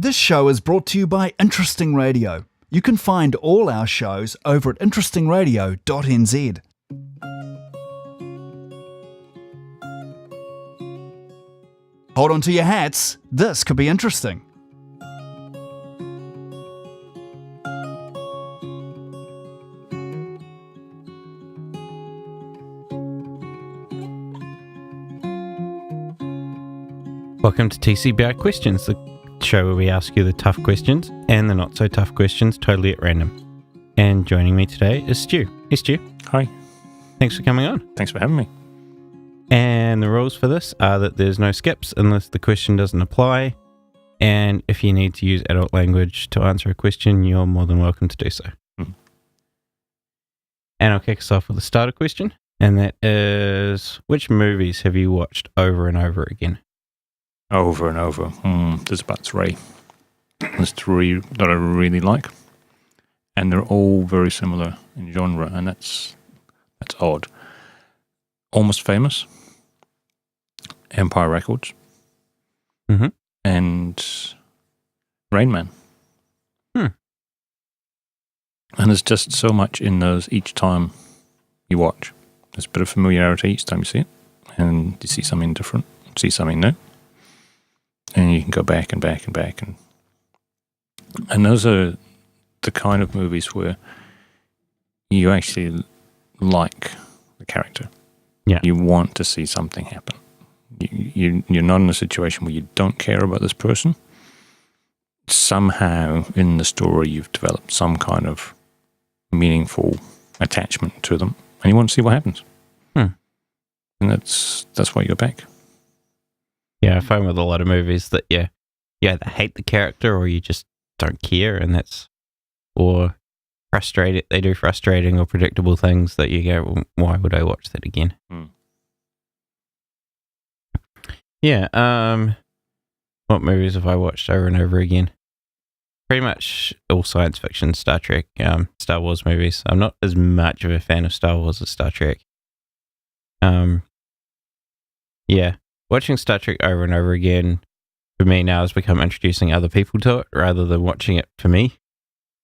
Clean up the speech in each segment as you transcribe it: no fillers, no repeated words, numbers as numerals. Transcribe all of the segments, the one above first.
This show is brought to you by Interesting Radio. You can find all our shows over at interestingradio.nz. Hold on to your hats. This could be interesting. Welcome to TCBI Questions, the show where we ask you the tough questions and the not so tough questions totally at random. And joining me today is Stu. Hey Stu. Hi. Thanks for coming on. Thanks for having me. And the rules for this are that there's no skips unless the question doesn't apply. And if you need to use adult language to answer a question, you're more than welcome to do so. Mm. And I'll kick us off with a starter question. And that is, which movies have you watched over and over again? Over and over. There's about three. There's three that I really like. And they're all very similar in genre, and that's odd. Almost Famous, Empire Records, and Rain Man. And there's just so much in those each time you watch. There's a bit of familiarity each time you see it, and you see something different, see something new. And you can go back and back and back. And those are the kind of movies where you actually like the character. Yeah. You want to see something happen. You're not in a situation where you don't care about this person. Somehow in the story you've developed some kind of meaningful attachment to them. And you want to see what happens. And that's why you go back. Yeah, I find with a lot of movies that you either hate the character or you just don't care, and or frustrated. They do frustrating or predictable things that you go, well, why would I watch that again? Yeah. What movies have I watched over and over again? Pretty much all science fiction, Star Trek, Star Wars movies. I'm not as much of a fan of Star Wars as Star Trek. Yeah. Watching Star Trek over and over again, for me now, has become introducing other people to it rather than watching it for me.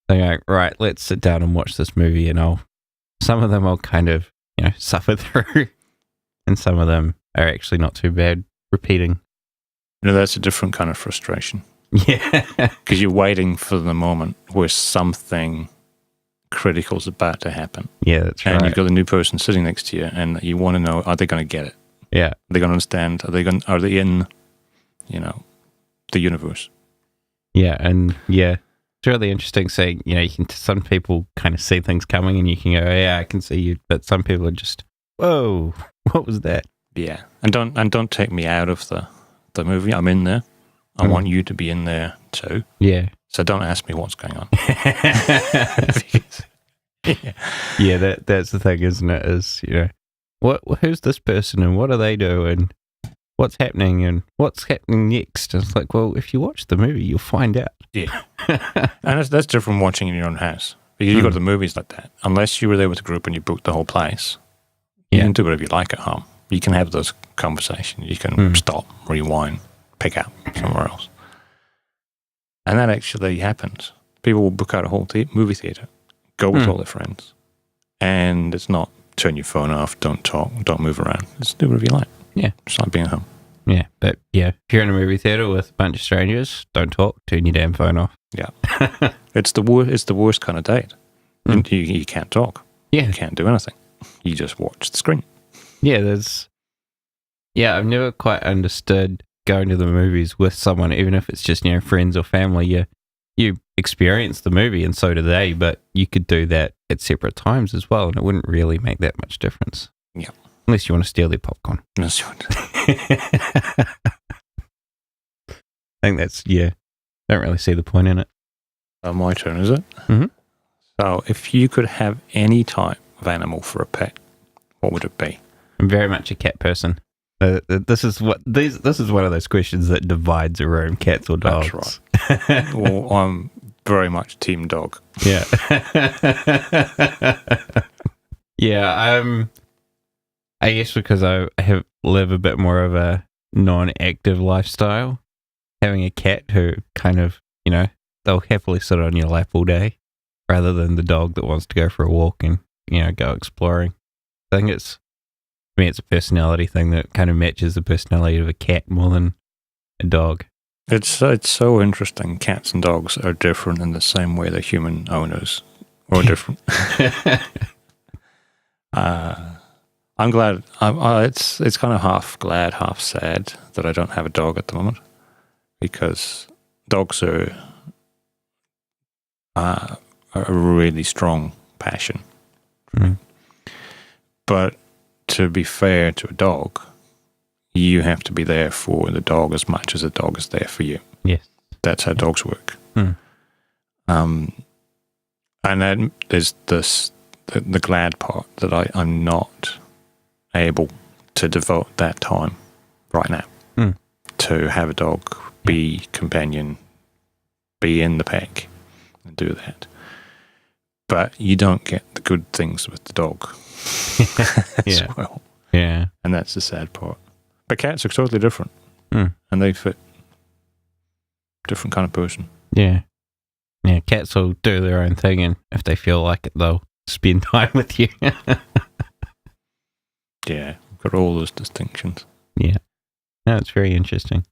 So you're like, right, let's sit down and watch this movie, and some of them I'll kind of, suffer through, and some of them are actually not too bad repeating. That's a different kind of frustration. Yeah. Because you're waiting for the moment where something critical is about to happen. Yeah, that's right. And you've got a new person sitting next to you, and you want to know, are they going to get it? Yeah. Are they going to understand? Are they in, the universe? Yeah, and it's really interesting seeing, some people kind of see things coming and you can go, yeah, I can see you, but some people are just, whoa, what was that? Yeah. And don't take me out of the movie. I'm in there. I want you to be in there too. Yeah. So don't ask me what's going on. Yeah, that's the thing, isn't it? Is, who's this person and what do they do and what's happening next? And it's like, well, if you watch the movie, you'll find out. Yeah. And that's different from watching in your own house. Because you go to the movies like that. Unless you were there with a group and you booked the whole place, you can do whatever you like at home. You can have those conversations. You can stop, rewind, pick up somewhere else. And that actually happens. People will book out a whole movie theater, go with all their friends. And it's not turn your phone off, don't talk, don't move around. Just do whatever you like. Yeah. It's like being at home. Yeah, but if you're in a movie theater with a bunch of strangers, don't talk, turn your damn phone off. Yeah. It's the worst kind of date. You can't talk. Yeah. You can't do anything. You just watch the screen. Yeah, I've never quite understood going to the movies with someone, even if it's just, friends or family. You experience the movie and so do they, but you could do that at separate times as well, and it wouldn't really make that much difference. Yeah. Unless you want to steal their popcorn. That's right. I think don't really see the point in it. My turn, is it? Mm-hmm. So if you could have any type of animal for a pet, what would it be? I'm very much a cat person. This is one of those questions that divides a room, cats or dogs. That's right. Well, I'm very much team dog. Yeah. Yeah, I guess because I live a bit more of a non-active lifestyle, having a cat who kind of they'll happily sit on your lap all day rather than the dog that wants to go for a walk and, go exploring. I think it's a personality thing that kind of matches the personality of a cat more than a dog. It's so interesting. Cats and dogs are different in the same way that human owners are different. I'm glad. It's kind of half glad, half sad that I don't have a dog at the moment, because dogs are a really strong passion. Mm. But to be fair to a dog, you have to be there for the dog as much as the dog is there for you. Yes. That's how dogs work. Mm. And then there's the glad part that I'm not able to devote that time right now to have a dog, be companion, be in the pack, and do that. But you don't get the good things with the dog as well. Yeah. And that's the sad part. But cats are totally different. Mm. And they fit different kind of person. Yeah. Yeah, cats will do their own thing, and if they feel like it, they'll spend time with you. Yeah, we've got all those distinctions. Yeah. No, it's very interesting.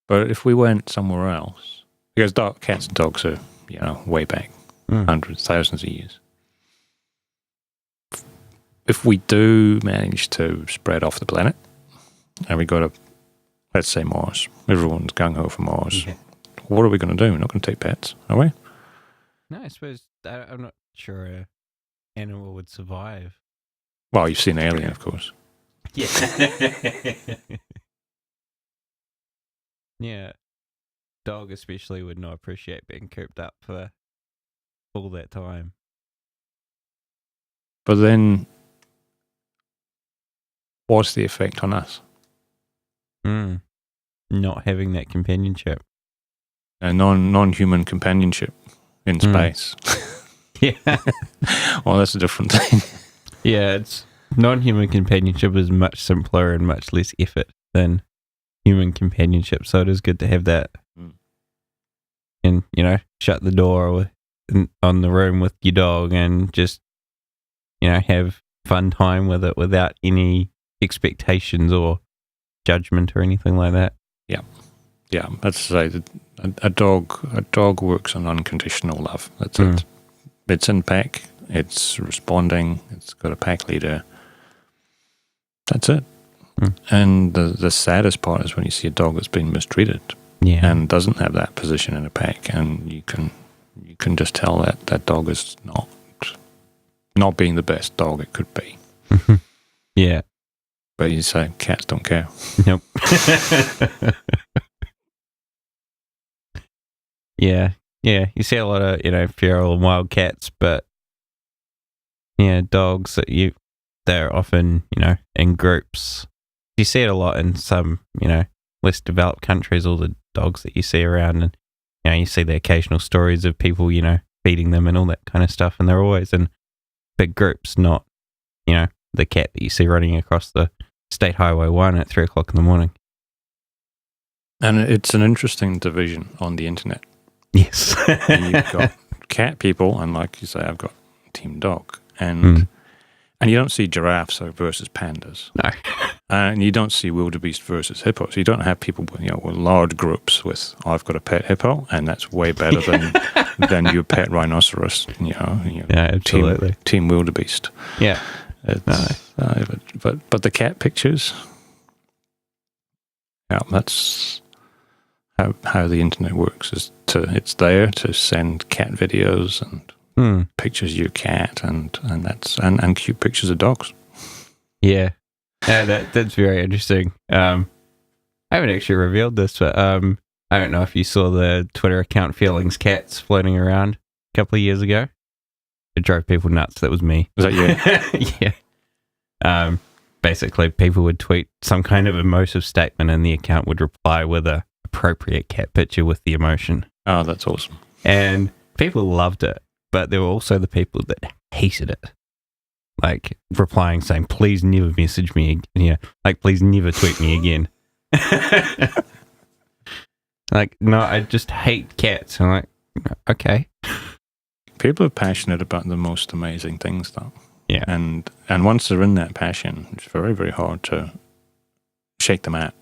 But if we went somewhere else, because cats and dogs are, way back, hundreds, thousands of years. If we do manage to spread off the planet, and we go to, let's say, Mars, everyone's gung-ho for Mars, what are we going to do? We're not going to take pets, are we? No, I suppose I'm not sure an animal would survive. Well, you've seen Alien, of course. Yeah. Yeah. Dog especially would not appreciate being cooped up for all that time. But then, what's the effect on us? Not having that companionship. A non-human companionship in space. Yeah. Well, that's a different thing. Yeah, it's non-human companionship is much simpler and much less effort than human companionship. So it is good to have that. And, shut the door on the room with your dog and just, have fun time with it without any expectations or judgment or anything like that. Yeah. Yeah, let's say that a dog works on unconditional love. That's it. It's in pack. It's responding. It's got a pack leader. That's it. And the saddest part is when you see a dog that's been mistreated and doesn't have that position in a pack, and you can just tell that dog is not being the best dog it could be. Yeah. But you say cats don't care. Nope. Yeah. You see a lot of, feral and wild cats, but dogs that they're often, in groups. You see it a lot in some, less developed countries, all the dogs that you see around, and, you see the occasional stories of people, feeding them and all that kind of stuff, and they're always in big groups, not, the cat that you see running across the State Highway 1 at 3 o'clock in the morning. And it's an interesting division on the internet. Yes. And you've got cat people, and like you say, I've got team dog. And you don't see giraffes versus pandas. No. And you don't see wildebeest versus hippos. You don't have people with large groups with, I've got a pet hippo, and that's way better than your pet rhinoceros. Yeah, absolutely. Team wildebeest. Yeah. But the cat pictures, that's how the internet works. It's there to send cat videos and pictures of your cat and cute pictures of dogs. Yeah. That's very interesting. I haven't actually revealed this, but I don't know if you saw the Twitter account Feelings Cats floating around a couple of years ago. It drove people nuts. That was me. Was that you? Yeah. Basically, people would tweet some kind of emotive statement, and the account would reply with a appropriate cat picture with the emotion. Oh, that's awesome. And people loved it, but there were also the people that hated it. Like, replying saying, please never message me again. Yeah, like, please never tweet me again. Like, no, I just hate cats. I'm like, okay. People are passionate about the most amazing things, though. Yeah. And once they're in that passion, it's very, very hard to shake them out.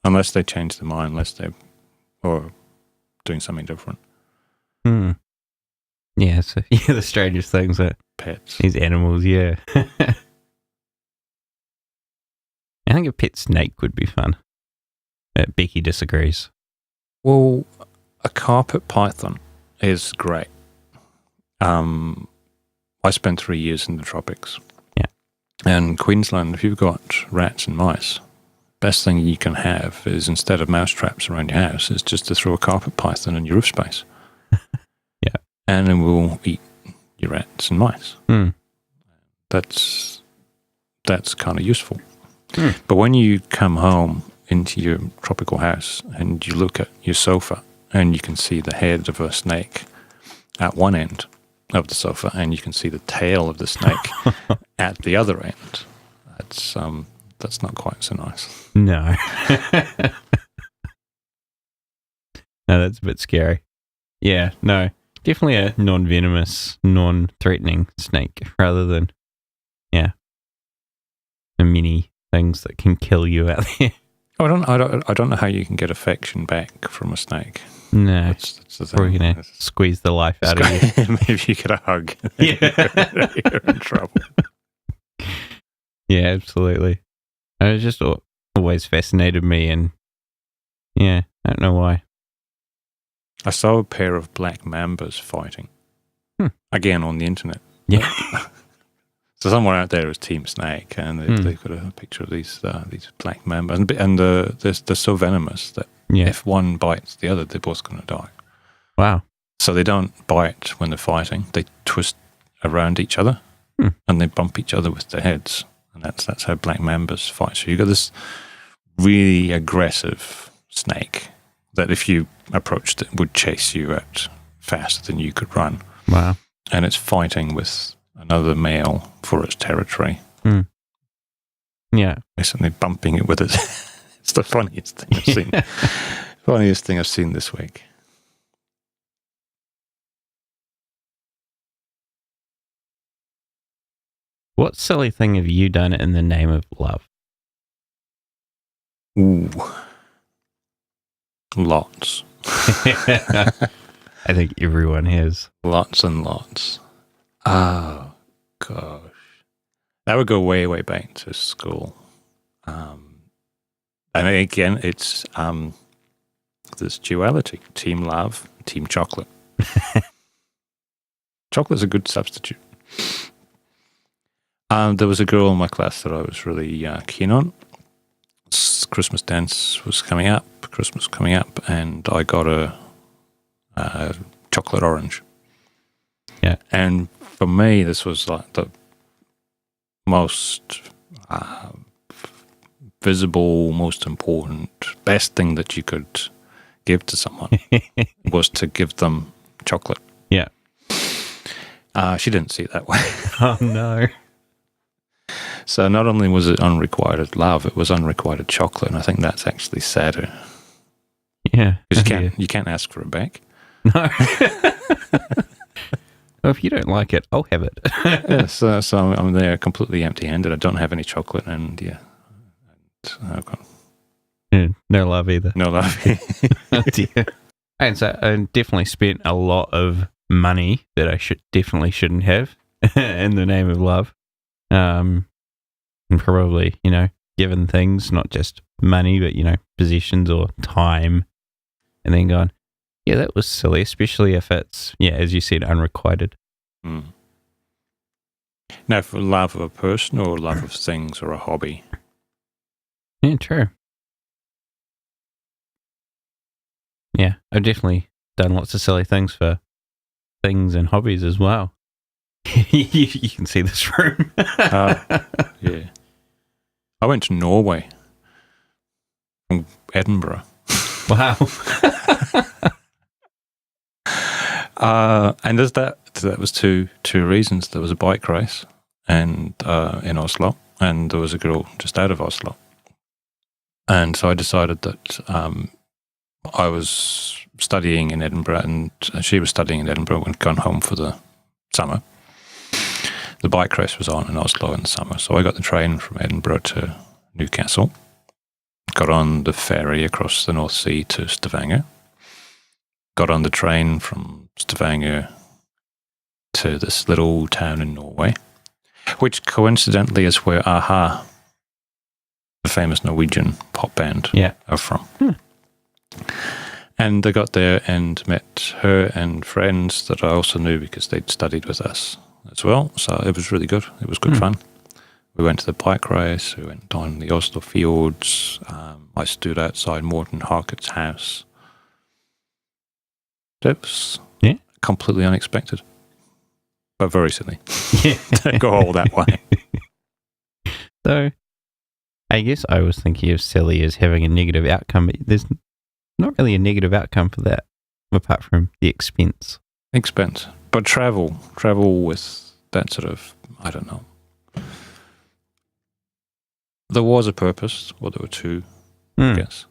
Unless they change their mind, or doing something different. Yeah, so the strangest things are pets. These animals, yeah. I think a pet snake would be fun. Becky disagrees. Well, a carpet python is great. I spent 3 years in the tropics. Yeah. And Queensland, if you've got rats and mice, best thing you can have is, instead of mouse traps around your house, is just to throw a carpet python in your roof space. Yeah. And it will eat your rats and mice. That's kind of useful. But when you come home into your tropical house and you look at your sofa and you can see the head of a snake at one end of the sofa and you can see the tail of the snake at the other end, that's not quite so nice. No. No, that's a bit scary. Yeah, no. Definitely a non-venomous, non-threatening snake rather than, the many things that can kill you out there. I don't know how you can get affection back from a snake. No, that's the thing. Probably gonna squeeze the life out of you. Maybe you get a hug. Yeah, you're in trouble. Yeah, absolutely. It just always fascinated me, and I don't know why. I saw a pair of black mambas fighting. Again, on the internet. Yeah. So someone out there is Team Snake, and they've got a picture of these black mambas, and they're so venomous that if one bites the other, they're both going to die. Wow. So they don't bite when they're fighting; they twist around each other, and they bump each other with their heads, and that's how black mambas fight. So you've got this really aggressive snake that, if you approached it, would chase you out faster than you could run. Wow. And it's fighting with another male for its territory. Yeah. Basically bumping it with it. It's the funniest thing I've seen. Funniest thing I've seen this week. What silly thing have you done in the name of love? Ooh. Lots. I think everyone has. Lots and lots. Oh, gosh. That would go way, way back to school. And again, it's this duality. Team love, team chocolate. Chocolate's a good substitute. There was a girl in my class that I was really keen on. Christmas dance was coming up, and I got a chocolate orange. Yeah. And for me, this was like the most visible, most important, best thing that you could give to someone was to give them chocolate. Yeah. She didn't see it that way. Oh, no. So not only was it unrequited love, it was unrequited chocolate, and I think that's actually sadder. Yeah. Because you can't ask for it back. No. Well, if you don't like it, I'll have it. Yeah, so I'm there completely empty-handed. I don't have any chocolate, and I've got no love either. no love. Oh, dear. And so I definitely spent a lot of money that I definitely shouldn't have in the name of love. And probably, given things, not just money, but, possessions or time. And then going, yeah, that was silly, especially if it's, as you said, unrequited. Now, for love of a person or love of things or a hobby? Yeah, true. Yeah, I've definitely done lots of silly things for things and hobbies as well. You can see this room. Yeah. I went to Norway from Edinburgh. Wow. And that was two reasons. There was a bike race and in Oslo, and there was a girl just out of Oslo. And so I decided that I was studying in Edinburgh, and she was studying in Edinburgh and gone home for the summer. The bike race was on in Oslo in the summer, so I got the train from Edinburgh to Newcastle, got on the ferry across the North Sea to Stavanger, got on the train from Stavanger to this little town in Norway, which coincidentally is where Aha, the famous Norwegian pop band, are from. And I got there and met her and friends that I also knew because they'd studied with us as well. So it was really good. It was good fun. We went to the bike race. We went down the Oslo fjords. I stood outside Morten Harkett's house. It was completely unexpected, but very silly. To go all that way. So, I guess I was thinking of silly as having a negative outcome, but there's not really a negative outcome for that, apart from the expense. But travel with that sort of, I don't know. There was a purpose, well, there were two, I guess.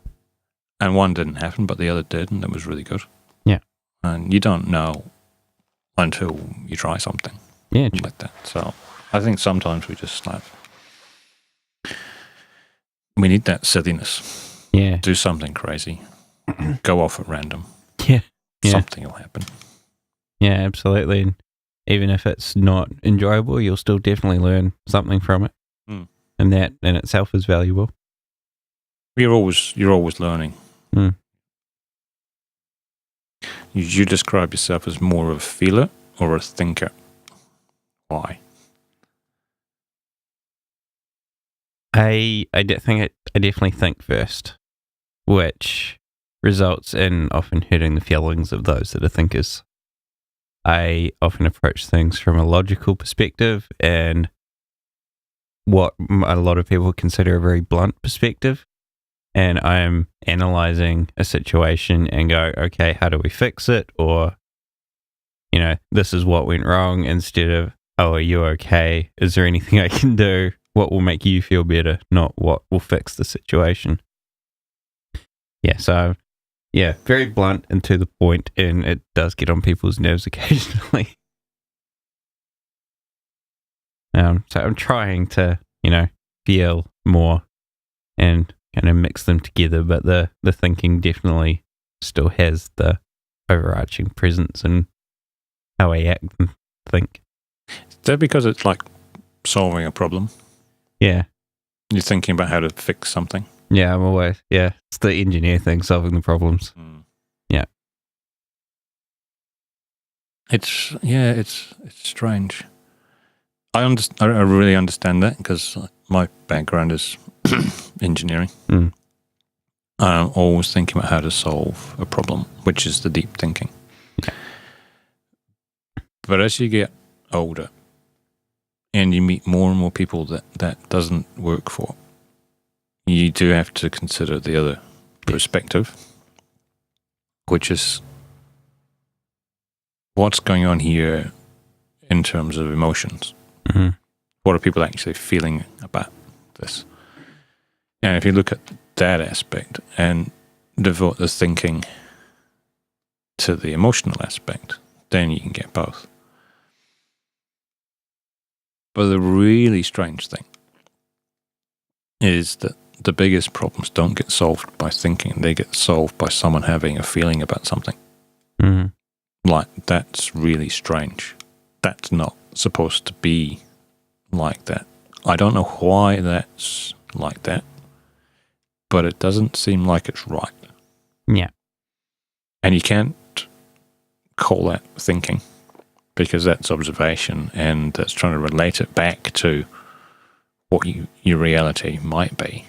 And one didn't happen, but the other did, and it was really good. Yeah. And you don't know until you try something like that. So I think sometimes we just we need that silliness. Yeah. Do something crazy. Go off at random. Yeah. Something will happen. Yeah, absolutely. And even if it's not enjoyable, you'll still definitely learn something from it. And that in itself is valuable. You're always learning. You describe yourself as more of a feeler or a thinker. Why? I definitely think first, which results in often hurting the feelings of those that are thinkers. I often approach things from a logical perspective and what a lot of people consider a very blunt perspective. And I'm analyzing a situation and go, okay, how do we fix it? Or, this is what went wrong, instead of, oh, are you okay? Is there anything I can do? What will make you feel better, not what will fix the situation. Yeah, so, very blunt and to the point, and it does get on people's nerves occasionally. So I'm trying to, feel more and kind of mix them together, but the thinking definitely still has the overarching presence in how I act and think. Is that because it's like solving a problem? Yeah. You're thinking about how to fix something? Yeah, I'm always, it's the engineer thing, solving the problems. Yeah. It's strange. I really understand that because my background is engineering. I'm always thinking about how to solve a problem, which is the deep thinking. But as you get older and you meet more and more people that doesn't work for, you do have to consider the other perspective, which is what's going on here in terms of emotions. What are people actually feeling about this? And if you look at that aspect and devote the thinking to the emotional aspect, then you can get both. But the really strange thing is that the biggest problems don't get solved by thinking. They get solved by someone having a feeling about something. Like, that's really strange. That's not supposed to be like that. I don't know why that's like that, but it doesn't seem like it's right. Yeah. And you can't call that thinking because that's observation and that's trying to relate it back to what your reality might be.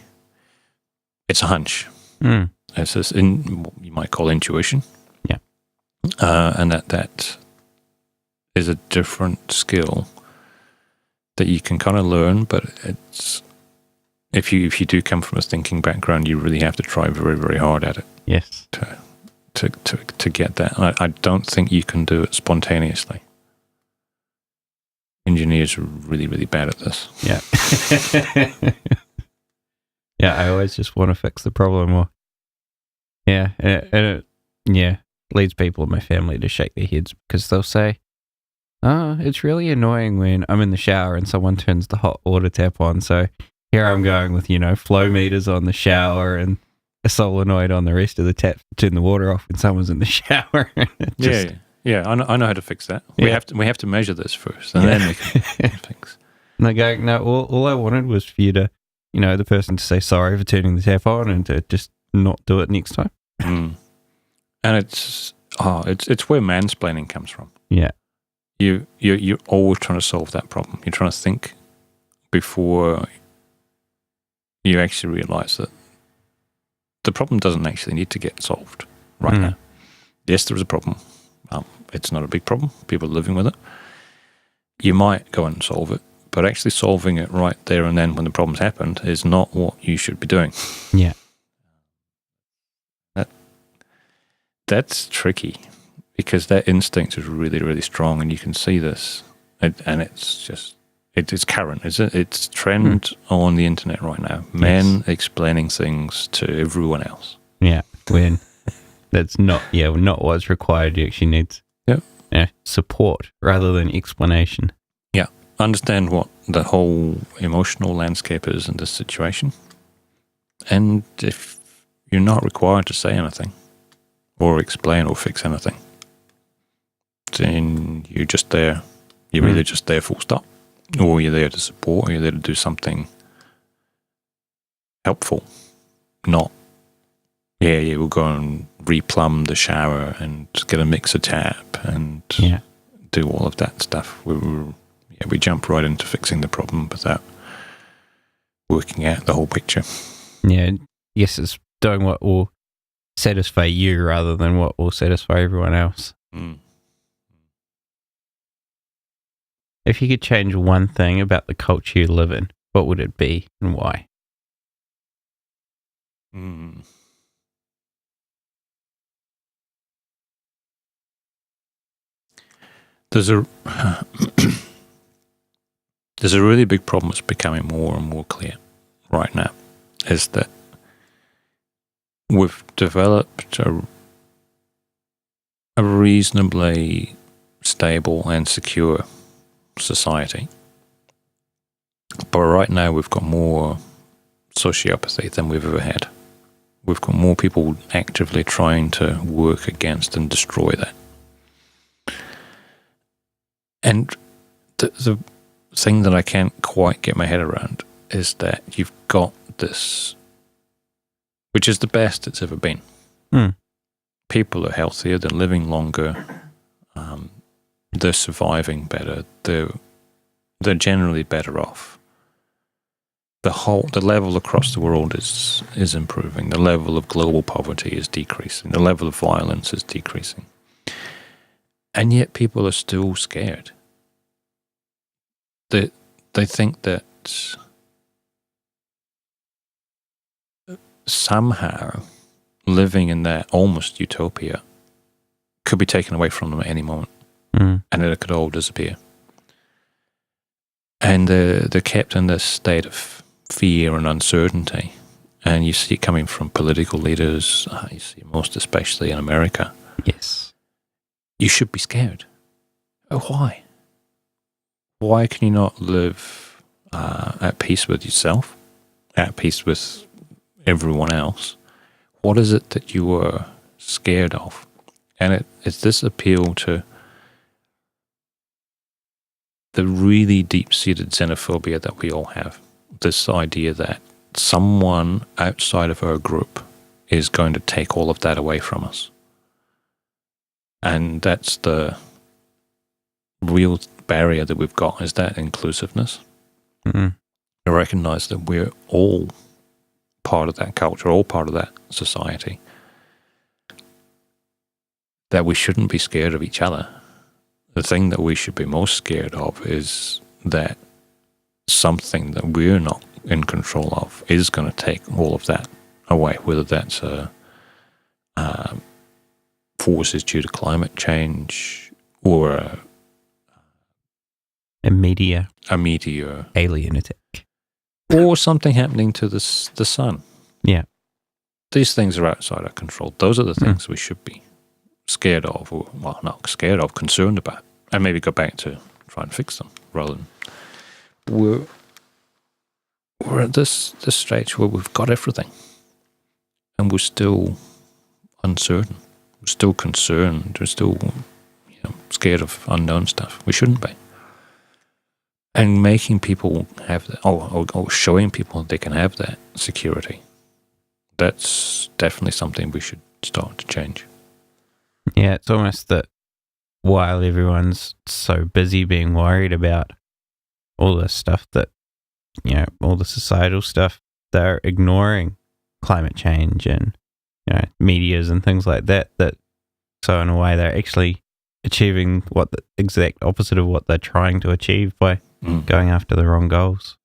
It's a hunch. It's this you might call intuition. Yeah. And that is a different skill that you can kind of learn, but it's if you do come from a thinking background, you really have to try very, very hard at it. Yes. To get that. I don't think you can do it spontaneously. Engineers are really, really bad at this. Yeah. Yeah, I always just want to fix the problem, or Yeah, and it leads people in my family to shake their heads because they'll say, "Oh, it's really annoying when I'm in the shower and someone turns the hot water tap on." So here I'm going with flow meters on the shower and a solenoid on the rest of the tap to turn the water off when someone's in the shower. Yeah. I know how to fix that. Yeah. We have to measure this first, and then we can fix. And they go, "No, all I wanted was for you to, the person to say sorry for turning the tap on and to just not do it next time." Mm. And it's where mansplaining comes from. Yeah. You're always trying to solve that problem. You're trying to think before you actually realize that the problem doesn't actually need to get solved right now. Yes, there is a problem. It's not a big problem. People are living with it. You might go and solve it, but actually solving it right there and then when the problem's happened is not what you should be doing. Yeah. That's tricky because that instinct is really, really strong, and you can see this, and it's just it's current, is it? It's trend on the internet right now. Men explaining things to everyone else. Yeah, when that's not what's required. You actually need support rather than explanation. Yeah, understand what the whole emotional landscape is in this situation, and if you're not required to say anything or explain or fix anything, then you're just there. You're either just there full stop, or you're there to support, or you're there to do something helpful. Not, we'll go and replumb the shower and get a mixer tap and do all of that stuff. We jump right into fixing the problem without working out the whole picture. Yeah, yes, it's doing what will satisfy you rather than what will satisfy everyone else. If you could change one thing about the culture you live in, what would it be and why? There's a really big problem that's becoming more and more clear right now, is that we've developed a reasonably stable and secure society. But right now we've got more sociopathy than we've ever had. We've got more people actively trying to work against and destroy that. And the thing that I can't quite get my head around is that you've got this, which is the best it's ever been. People are healthier, they're living longer, they're surviving better, they're generally better off. The level across the world is improving. The level of global poverty is decreasing. The level of violence is decreasing. And yet people are still scared. They think that somehow living in that almost utopia could be taken away from them at any moment, and that it could all disappear. And they're kept in this state of fear and uncertainty. And you see it coming from political leaders, you see most especially in America. Yes. You should be scared. Oh, why? Why can you not live at peace with yourself, at peace with everyone else? What is it that you are scared of? And it's this appeal to the really deep-seated xenophobia that we all have. This idea that someone outside of our group is going to take all of that away from us. And that's the real barrier that we've got, is that inclusiveness. To recognize that we're all part of that culture, all part of that society. That we shouldn't be scared of each other. The thing that we should be most scared of is that something that we're not in control of is going to take all of that away, whether that's forces due to climate change or a meteor, alien attack, or something happening to the sun. Yeah. these things are outside our control. Those are the things we should be scared of, or, well, not scared of, concerned about, and maybe go back to try and fix them, rather than we're at this stage where we've got everything, and we're still uncertain, we're still concerned, we're still scared of unknown stuff. We shouldn't be. And making people have that, or showing people they can have that security, that's definitely something we should start to change. Yeah, it's almost that while everyone's so busy being worried about all this stuff that, all the societal stuff, they're ignoring climate change and, medias and things like that, so in a way they're actually achieving what the exact opposite of what they're trying to achieve by going after the wrong goals.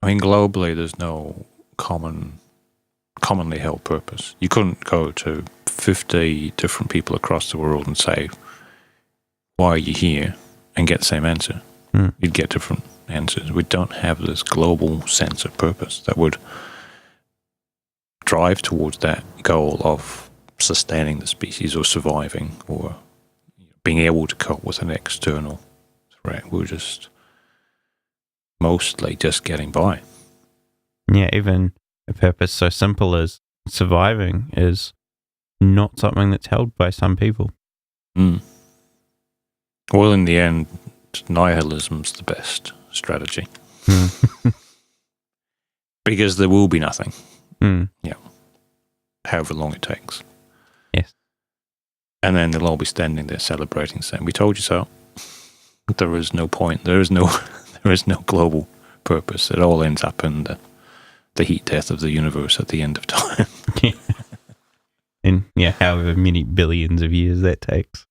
Globally, there's no commonly held purpose. You couldn't go to 50 different people across the world and say, why are you here? And get the same answer. You'd get different answers. We don't have this global sense of purpose that would drive towards that goal of sustaining the species or surviving or being able to cope with an external threat. We're just mostly just getting by. Yeah, even a purpose so simple as surviving is not something that's held by some people. Well, in the end, nihilism's the best strategy. Because there will be nothing. However long it takes. Yes. And then they'll all be standing there celebrating, saying, we told you so. There is no point. There is no global purpose. It all ends up in the heat death of the universe at the end of time. And however many billions of years that takes.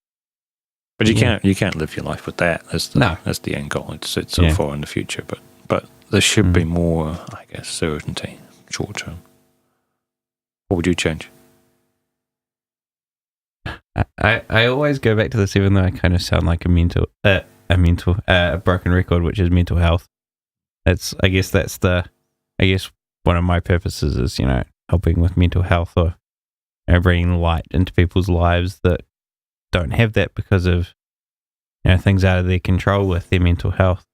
But you can't live your life with that as the end goal. It's so far in the future. But there should be more, I guess, certainty short term. What would you change? I always go back to this, even though I kind of sound like a broken record, which is mental health. I guess one of my purposes is, helping with mental health, or bringing light into people's lives that don't have that because of, things out of their control with their mental health.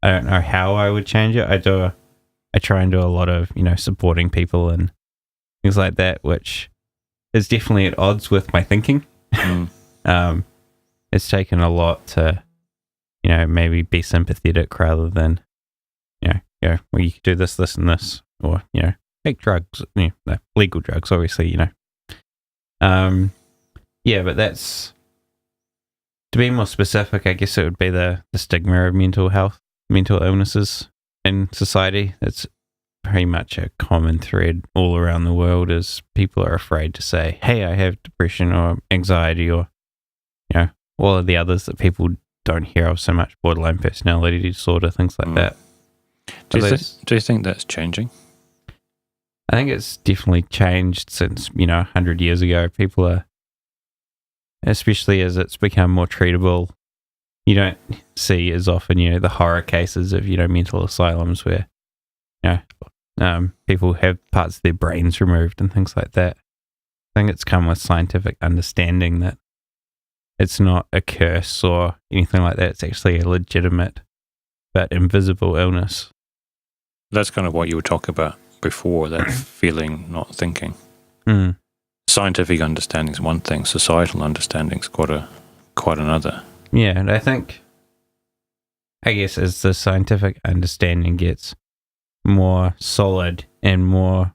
I don't know how I would change it. I try and do a lot of, supporting people and things like that, which is definitely at odds with my thinking. It's taken a lot to, maybe be sympathetic rather than, well, you could do this, this, and this, or, take drugs, legal drugs, obviously, but that's, to be more specific, I guess it would be the stigma of mental illnesses in society. It's pretty much a common thread all around the world, is people are afraid to say, hey, I have depression or anxiety, or, all of the others that people don't hear of so much, borderline personality disorder, things like that. Do you think that's changing? I think it's definitely changed since, 100 years ago. People are, especially as it's become more treatable, you don't see as often, the horror cases of, mental asylums where, people have parts of their brains removed and things like that. I think it's come with scientific understanding that it's not a curse or anything like that. It's actually a legitimate but invisible illness. That's kind of what you were talking about before, that feeling, not thinking. Scientific understanding is one thing. Societal understanding is quite another. Yeah, and I guess as the scientific understanding gets more solid and more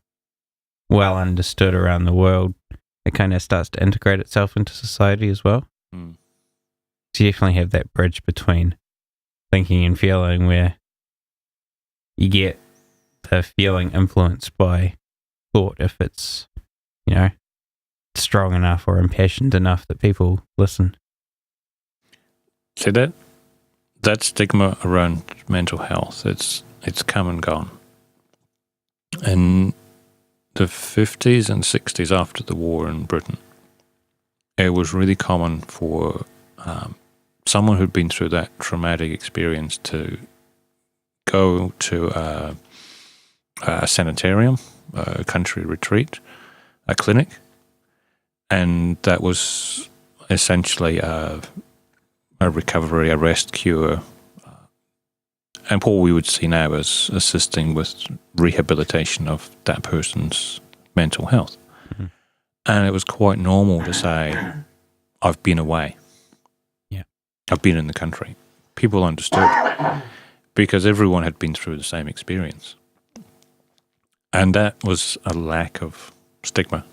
well understood around the world, it kind of starts to integrate itself into society as well. So you definitely have that bridge between thinking and feeling, where you get the feeling influenced by thought if it's, strong enough or impassioned enough that people listen. See that stigma around mental health, it's come and gone. In the 50s and 60s after the war in Britain, it was really common for someone who'd been through that traumatic experience to go to a a sanitarium, a country retreat, a clinic, and that was essentially a recovery, a rest cure, and what we would see now as assisting with rehabilitation of that person's mental health. Mm-hmm. And it was quite normal to say, I've been away. Yeah. I've been in the country. People understood because everyone had been through the same experience. And that was a lack of stigma.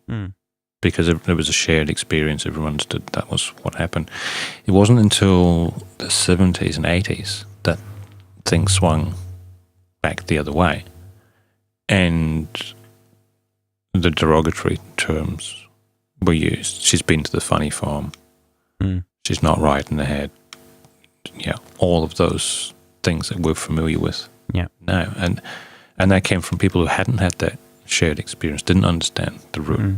Mm. Because there was a shared experience, everyone understood that was what happened. It wasn't until the 70s and 80s that things swung back the other way. And the derogatory terms were used. She's been to the funny farm. Mm. She's not right in the head. Yeah, all of those things that we're familiar with now. And that came from people who hadn't had that shared experience, didn't understand the root.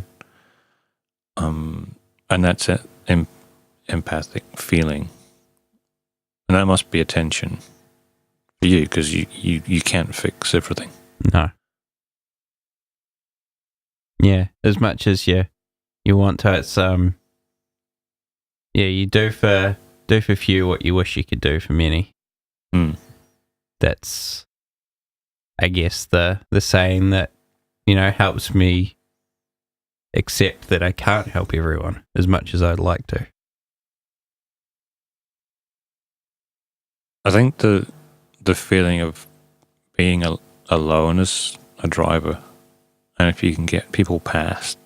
Mm. And that's an empathic feeling. And that must be a tension for you because you can't fix everything. No. Yeah, as much as you want to, it's you do for few what you wish you could do for many. Mm. That's, I guess, the saying that, helps me accept that I can't help everyone as much as I'd like to. I think the feeling of being alone as a driver, and if you can get people past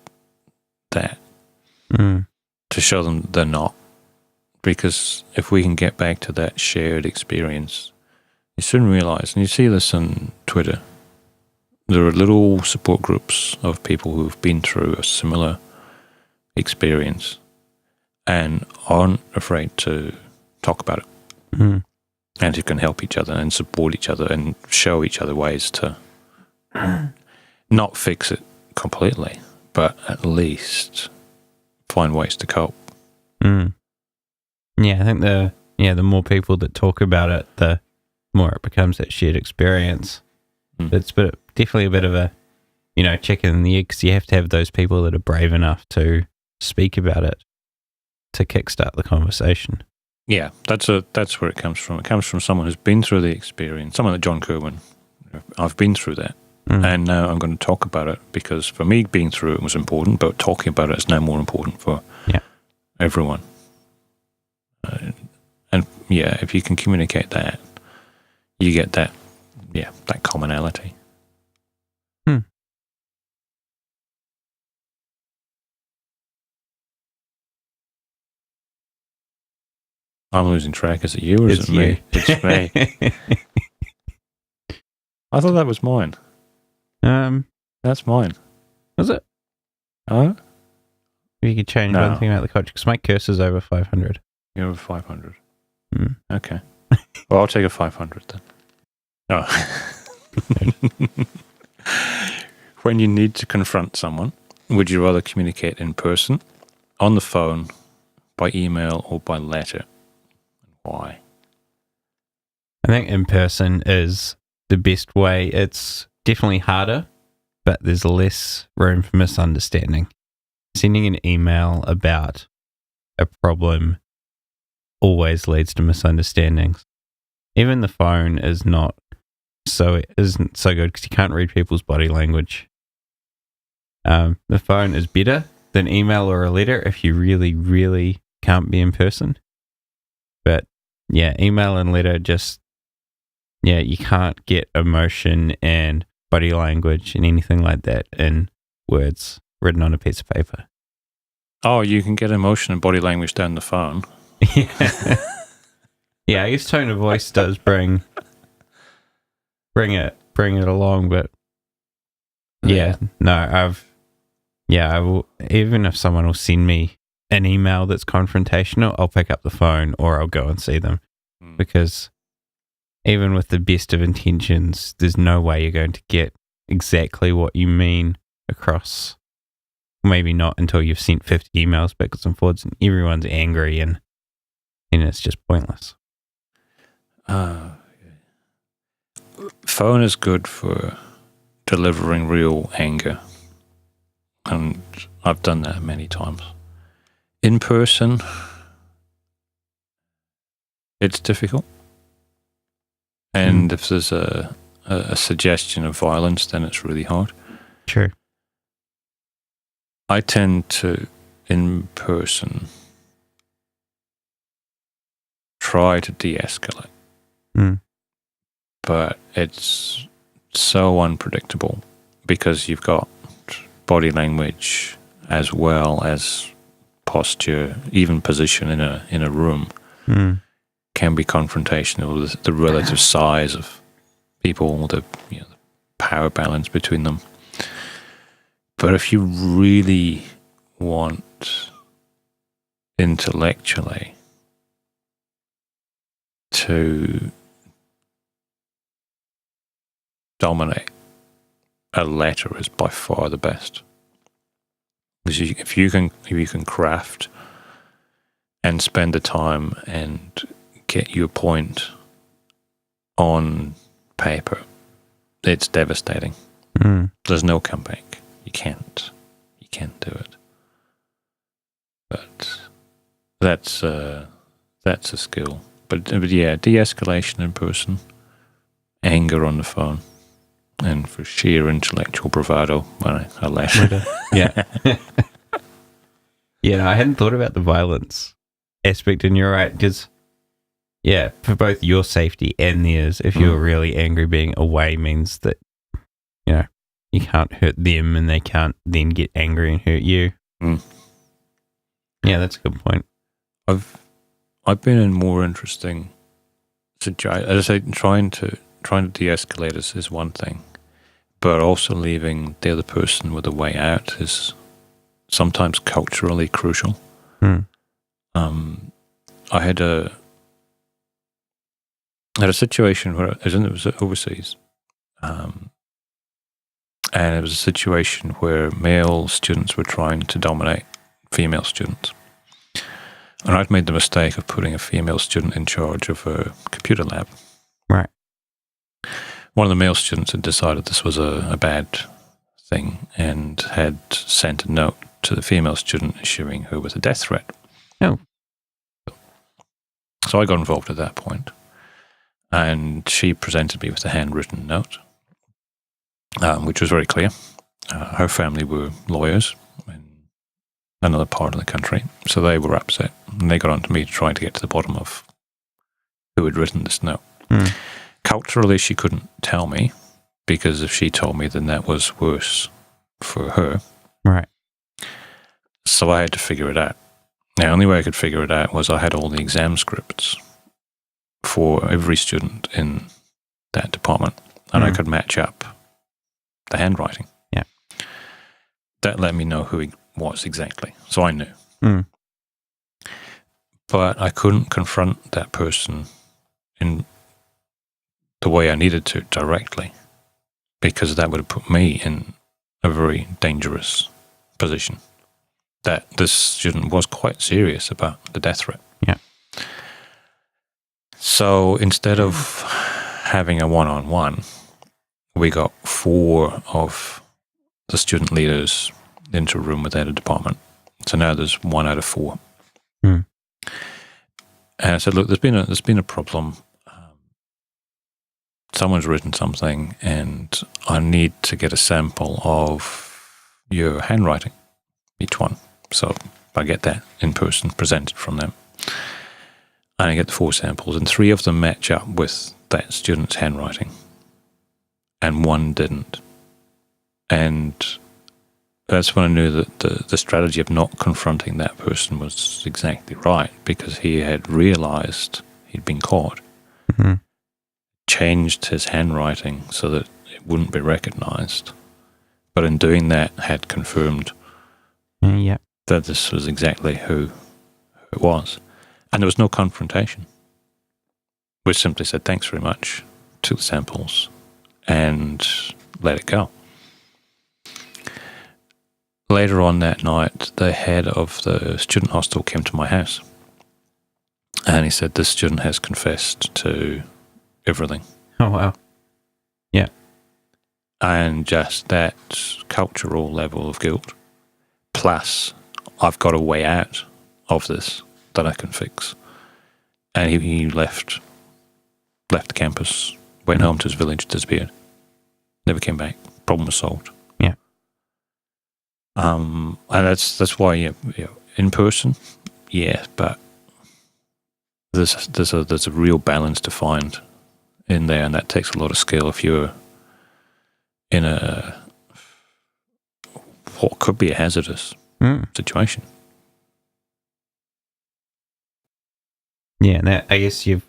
that, to show them they're not, because if we can get back to that shared experience, you soon realize, and you see this on Twitter, there are little support groups of people who've been through a similar experience and aren't afraid to talk about it. Mm. And who can help each other and support each other and show each other ways to not fix it completely, but at least find ways to cope. Mm. Yeah, I think the more people that talk about it, the more it becomes that shared experience. It's definitely a bit of a, chicken and the egg, because you have to have those people that are brave enough to speak about it to kickstart the conversation. Yeah, that's where it comes from. It comes from someone who's been through the experience, someone like John Kerwin. I've been through that, and now I'm going to talk about it because for me, being through it was important, but talking about it is now more important for everyone. And if you can communicate that, you get that commonality. I'm losing track. Is it you or is it me? It's me. I thought that was mine. That's mine. Was it? Oh? You could change one thing about the culture, because my curse is over 500. You're over 500. Okay. Well, I'll take a 500 then. Oh. When you need to confront someone, would you rather communicate in person, on the phone, by email, or by letter? Why? I think in person is the best way. It's definitely harder, but there's less room for misunderstanding. Sending an email about a problem always leads to misunderstandings. Even the phone isn't so good because you can't read people's body language. The phone is better than email or a letter if you really, really can't be in person. But email and letter you can't get emotion and body language and anything like that in words written on a piece of paper. Oh, you can get emotion and body language down the phone. Yeah, I guess tone of voice does bring it along, but I will, even if someone will send me an email that's confrontational, I'll pick up the phone or I'll go and see them, because even with the best of intentions, there's no way you're going to get exactly what you mean across. Maybe not until you've sent 50 emails backwards and forwards and everyone's angry and it's just pointless. Phone is good for delivering real anger. And I've done that many times. In person, it's difficult. And if there's a suggestion of violence, then it's really hard. True. I tend to, in person, try to de-escalate. But it's so unpredictable because you've got body language as well as posture, even position in a room can be confrontational. The relative size of people, the power balance between them. But if you really want intellectually to dominate, a letter is by far the best. Because if you can craft and spend the time and get your point on paper, it's devastating. There's no comeback. You can't do it. But that's a skill. But yeah, de-escalation in person, anger on the phone, and for sheer intellectual bravado, a letter. Yeah. Yeah, I hadn't thought about the violence aspect, and you're right, because, yeah, for both your safety and theirs, if you're really angry, being away means that, you can't hurt them and they can't then get angry and hurt you. Yeah, that's a good point. I've been in more interesting situations. As I say, trying to de-escalate is one thing, but also leaving the other person with a way out is sometimes culturally crucial. I had a situation where it was overseas, and it was a situation where male students were trying to dominate female students. And I'd made the mistake of putting a female student in charge of a computer lab. Right. One of the male students had decided this was a bad thing and had sent a note to the female student issuing her with a death threat. Oh. So I got involved at that point, and she presented me with a handwritten note, which was very clear. Her family were lawyers in another part of the country, so they were upset, and they got on to me to try to get to the bottom of who had written this note. Culturally, she couldn't tell me, because if she told me, then that was worse for her. Right. So I had to figure it out. The only way I could figure it out was I had all the exam scripts for every student in that department, and I could match up the handwriting. Yeah. That let me know who he was exactly. So I knew. But I couldn't confront that person in the way I needed to directly, because that would have put me in a very dangerous position. That this student was quite serious about the death threat. Yeah. So instead of having a one-on-one, we got 4 of the student leaders into a room with the head of department. So now there's 1 out of 4. And I said, look, there's been a problem. Someone's written something, and I need to get a sample of your handwriting, each one. So I get that in person presented from them. And I get the 4 samples, and 3 of them match up with that student's handwriting, and 1 didn't. And that's when I knew that the strategy of not confronting that person was exactly right, because he had realized he'd been caught, changed his handwriting so that it wouldn't be recognized. But in doing that, had confirmed that this was exactly who it was. And there was no confrontation. We simply said, thanks very much, took the samples, and let it go. Later on that night, the head of the student hostel came to my house, and he said, this student has confessed to everything. Oh, wow. Yeah. and just that cultural level of guilt, plus I've got a way out of this that I can fix. And he left the campus, went home to his village, disappeared, never came back. Problem was solved. Yeah. And that's why in person, yeah, but there's a real balance to find in there, and that takes a lot of skill if you're in what could be a hazardous situation. Yeah, and I guess you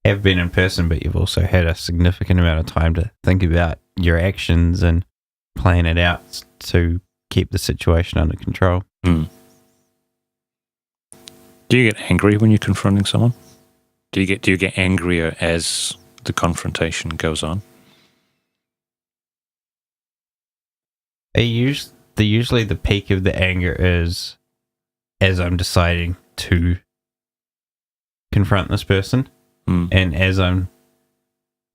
have been in person, but you've also had a significant amount of time to think about your actions and plan it out to keep the situation under control. Mm. Do you get angry when you're confronting someone? Do you get angrier as the confrontation goes on? Usually the peak of the anger is as I'm deciding to confront this person, and as I'm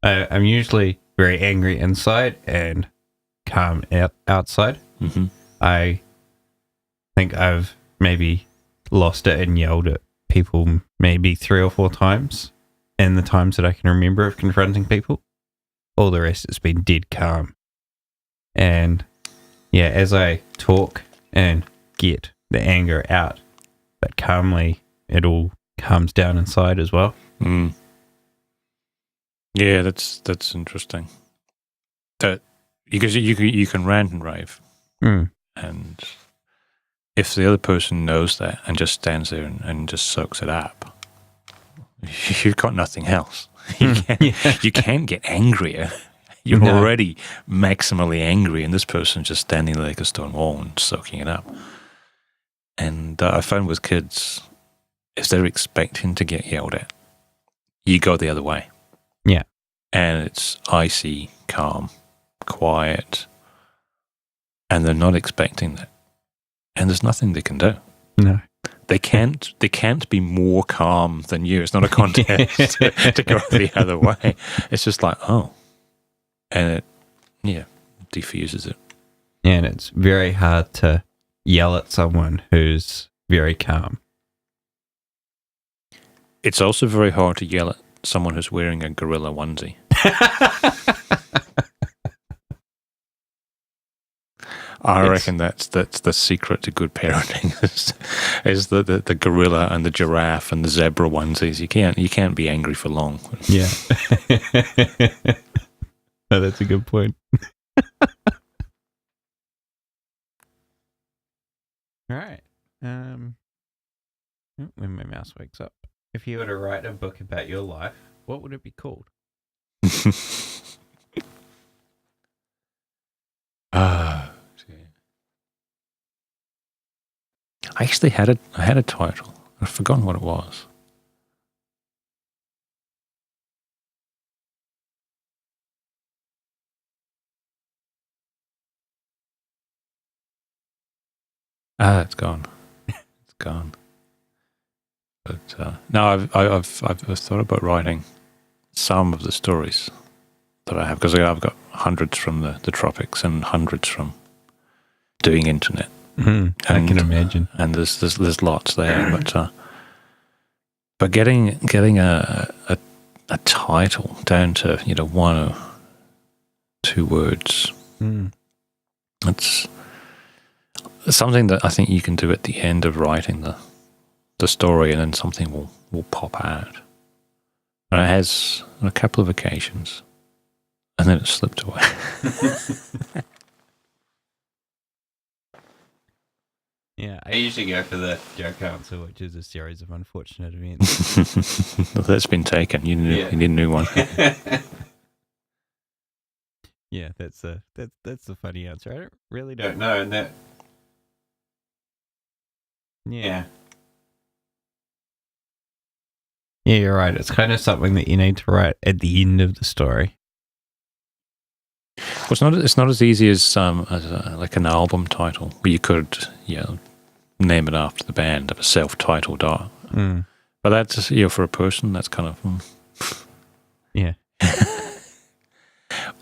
usually very angry inside and calm outside. Mm-hmm. I think I've maybe lost it and yelled at people maybe 3 or 4 times in the times that I can remember of confronting people. All the rest has been dead calm. And yeah, as I talk and get the anger out, but calmly, it all calms down inside as well. Mm. Yeah, that's interesting. That because you can rant and rave, and if the other person knows that and just stands there and just soaks it up, you've got nothing else. You can't get angrier. You're already maximally angry, and this person's just standing there like a stone wall and soaking it up. And I found with kids, if they're expecting to get yelled at, you go the other way. Yeah. And it's icy, calm, quiet, and they're not expecting that. And there's nothing they can do. No. They can't be more calm than you. It's not a contest to go the other way. It's just like, oh. And it, diffuses it. And it's very hard to yell at someone who's very calm. It's also very hard to yell at someone who's wearing a gorilla onesie. I reckon that's the secret to good parenting is the gorilla and the giraffe and the zebra onesies. You can't be angry for long. Yeah. No, that's a good point. All right. When my mouse wakes up. If you were to write a book about your life, what would it be called? I actually had a title. I've forgotten what it was. It's gone. It's gone. But no, I've thought about writing some of the stories that I have, because I've got hundreds from the tropics and hundreds from doing internet. I can imagine. And there's lots there, but getting a title down to 1 or 2 words. It's something that I think you can do at the end of writing the story, and then something will pop out. And it has on a couple of occasions, and then it slipped away. Yeah, I usually go for the joke answer, which is a series of unfortunate events. Well, that's been taken. You need a new one. Yeah, that's the funny answer. I really don't know, and that. Yeah. Yeah, you're right. It's kind of something that you need to write at the end of the story. Well, it's not as easy as like an album title, where you could name it after the band, have a self-titled art. But that's for a person, that's kind of yeah.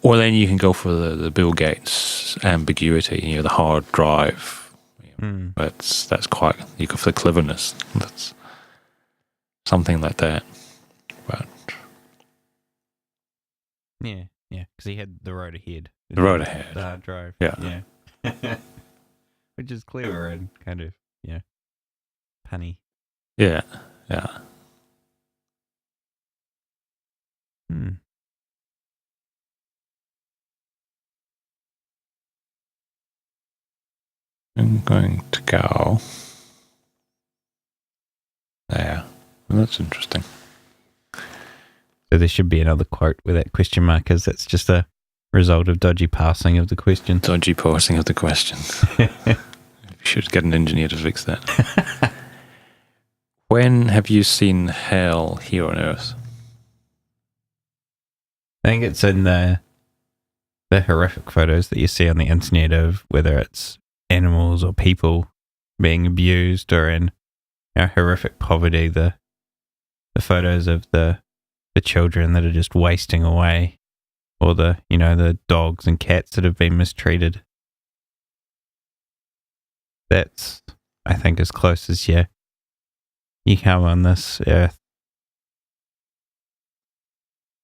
Or then you can go for the Bill Gates ambiguity, the hard drive. That's quite, you go for the cleverness. That's something like that. But yeah, because he had the road ahead. The road ahead. The hard drive. Yeah. Which is clever and kind of, punny. Yeah. I'm going to go there. Well, that's interesting. So there should be another quote where that question mark is. That's just a result of dodgy parsing of the question. Dodgy parsing of the question. We should get an engineer to fix that. When have you seen hell here on Earth? I think it's in the horrific photos that you see on the internet of whether it's animals or people being abused, or in horrific poverty, the photos of the children that are just wasting away, or the dogs and cats that have been mistreated. That's, I think, as close as you come on this earth.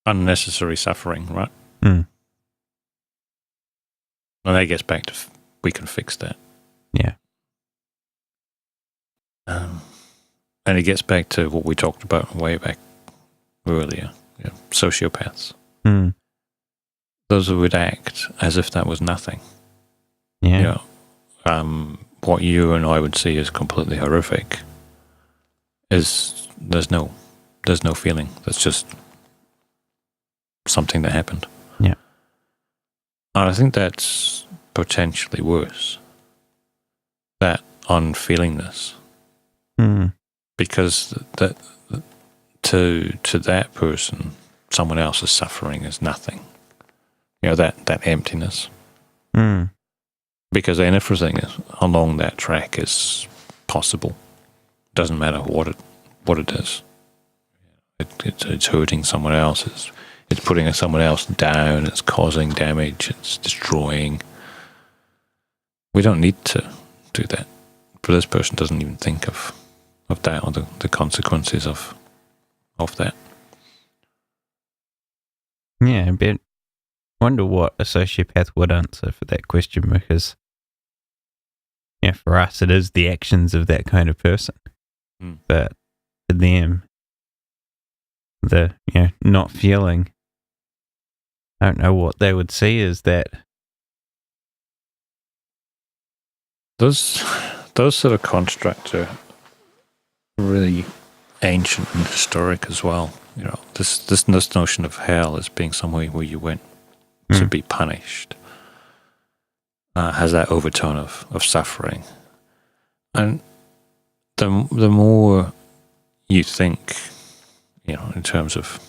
Unnecessary suffering, right? Mm. And that gets back to we can fix that. Yeah. And it gets back to what we talked about way back earlier. Sociopaths. Mm. Those who would act as if that was nothing. Yeah. What you and I would see as completely horrific is there's no feeling. That's just something that happened. Yeah. And I think that's potentially worse. That unfeelingness. Mm. Because that to that person, someone else's suffering is nothing. That emptiness. Mm. Because then everything along that track is possible. Doesn't matter what it is. It's hurting someone else. It's putting someone else down. It's causing damage. It's destroying. We don't need to do that. But this person doesn't even think of that, or the consequences of that. Yeah, but I wonder what a sociopath would answer for that question, because for us it is the actions of that kind of person. Mm. But for them, the not feeling, I don't know what they would see as that. Those sort of constructs are really ancient and historic as well. This notion of hell as being somewhere where you went to be punished has that overtone of suffering. And the more you think, in terms of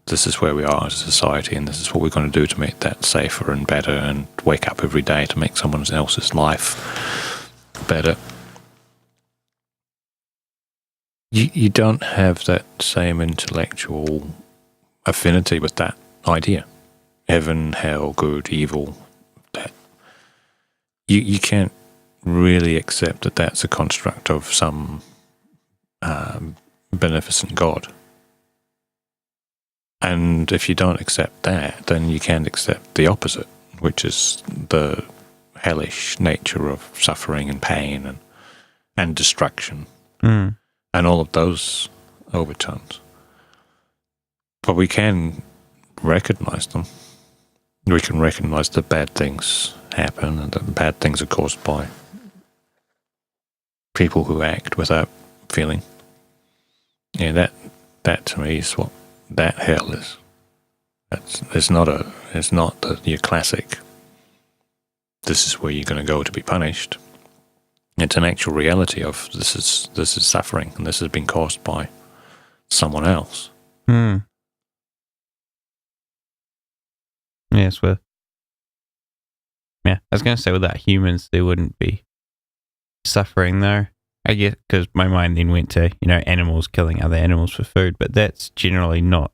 this is where we are as a society and this is what we're going to do to make that safer and better, and wake up every day to make someone else's life better, you don't have that same intellectual affinity with that idea. Heaven, hell, good, evil, that. You can't really accept that that's a construct of some beneficent God. And if you don't accept that, then you can't accept the opposite, which is the hellish nature of suffering and pain and destruction. Mm. And all of those overtones. But we can recognize them. We can recognize that bad things happen and that bad things are caused by people who act without feeling. That to me is what that hell is. It's not your classic, this is where you're going to go to be punished. It's an actual reality of this is suffering, and this has been caused by someone else. Hmm. Yes, well, I was going to say without humans there wouldn't be suffering there. I guess because my mind then went to animals killing other animals for food, but that's generally not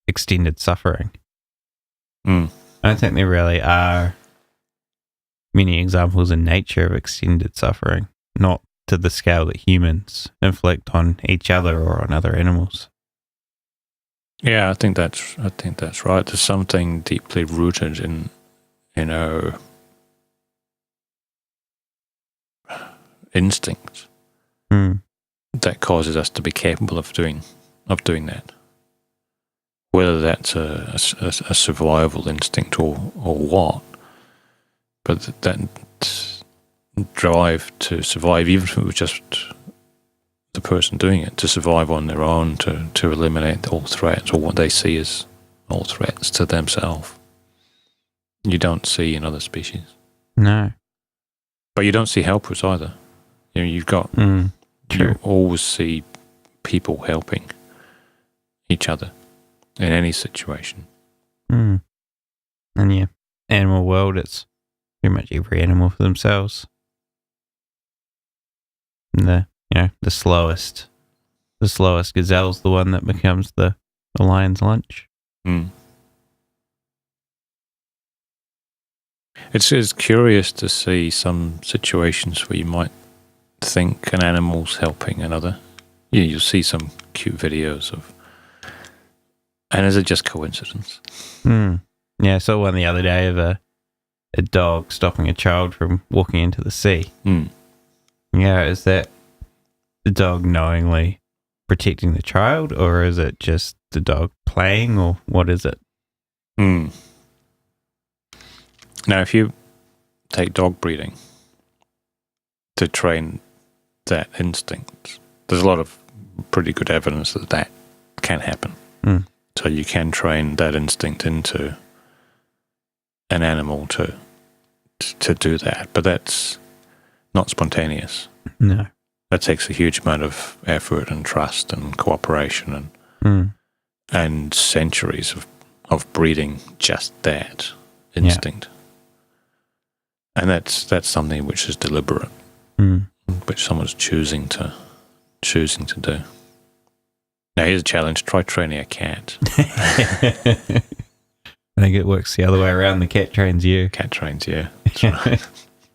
extended suffering. Mm. I don't think there really are many examples in nature of extended suffering, not to the scale that humans inflict on each other or on other animals. Yeah, I think that's right. There's something deeply rooted in our instincts that causes us to be capable of doing that. Whether that's a survival instinct or what, but that drive to survive, even if it was just the person doing it, to survive on their own, to eliminate all threats, or what they see as all threats to themselves. You don't see in other species. No. But you don't see helpers either. You've got, you always see people helping each other in any situation. And yeah, animal world, it's pretty much every animal for themselves. And the slowest gazelle's the one that becomes the lion's lunch. It's curious to see some situations where you might think an animal's helping another. You'll see some cute videos of, and is it just coincidence? Yeah, I saw one the other day of a dog stopping a child from walking into the sea. Yeah, is that the dog knowingly protecting the child, or is it just the dog playing, or what is it? Now, if you take dog breeding to train that instinct, there's a lot of pretty good evidence that can happen. So you can train that instinct into an animal to do that, but that's not spontaneous. No. That takes a huge amount of effort and trust and cooperation and centuries of breeding just that instinct. And that's something which is deliberate, which someone's choosing to do. Now here's a challenge: try training a cat. I think it works the other way around. The cat trains you. Cat trains you. That's right.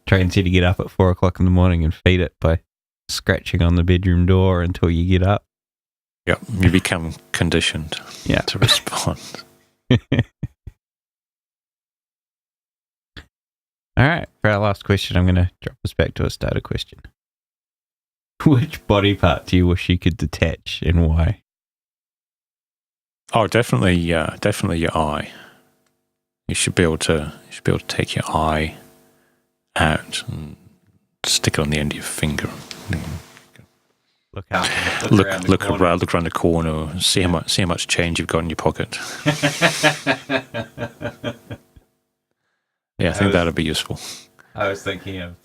Trains you to get up at 4 o'clock in the morning and feed it by scratching on the bedroom door until you get up. Yep, you become conditioned to respond. All right, for our last question, I'm going to drop us back to a starter question. Which body part do you wish you could detach, and why? Oh, definitely your eye. You should be able to take your eye out and stick it on the end of your finger. Look out! Look around the corner. See how much change you've got in your pocket. Yeah, I think that'd be useful. I was thinking of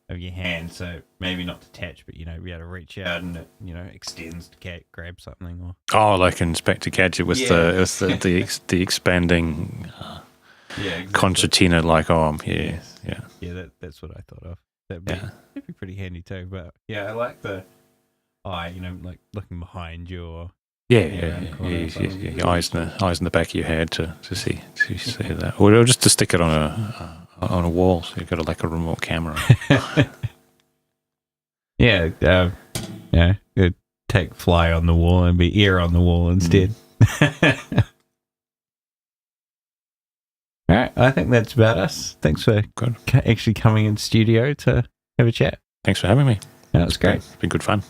your hand, so maybe not detach, but be able to reach out and it, extends to grab something. Or like Inspector Gadget with the expanding concertina-like arm. Yeah, that's what I thought of. That'd be pretty handy too. But I like the eye. Like looking behind you. Or, your eyes in the back of your head to see that, or just to stick it on a wall, so you've got a remote camera. Take fly on the wall and be ear on the wall instead. All right, I think that's about us. Thanks for actually coming in studio to have a chat. Thanks for having me. That was great. It's been good fun.